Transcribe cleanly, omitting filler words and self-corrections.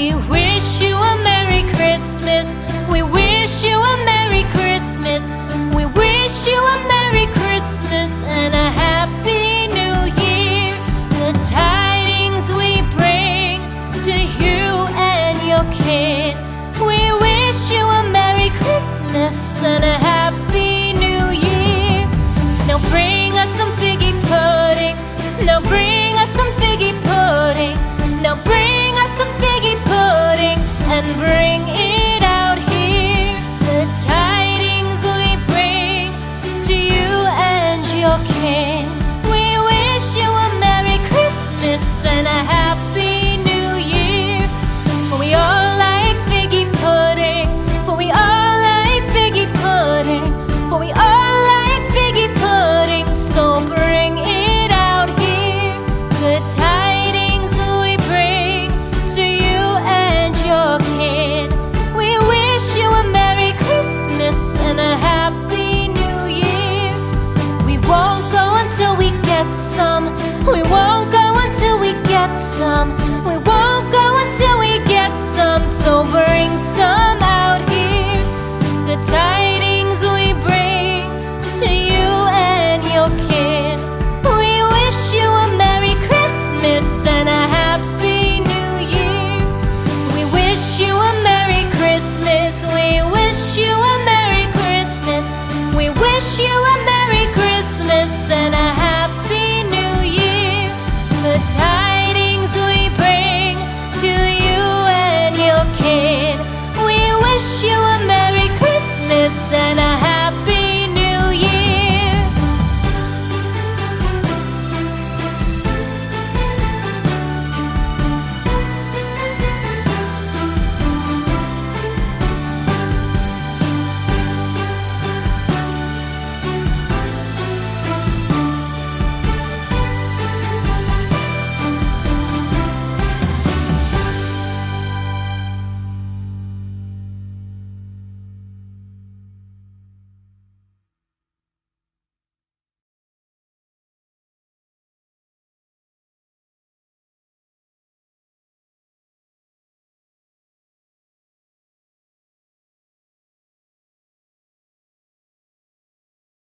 We wish you a Merry Christmas. We wish you a Merry Christmas. We wish you a Merry Christmas and a Happy New Year. The tidings we bring to you and your kin. We wish you a Merry Christmas and a Happy New Year. Now bring us some figgy pudding. Now bring us some figgy pudding. Now bring us some figgy pudding and bring it out here. The tidings we bring to you and your kin. We wish you a Merry Christmas and a Happy New Year. For we all like figgy pudding. For we all like figgy pudding. For we all like figgy pudding. So bring it out here. The tidings we bring to you and your kin. We wish you a Merry Christmas and a Happy New Year. We won't go until we get some. We won't go until we get some. We won't go until we get some. So bring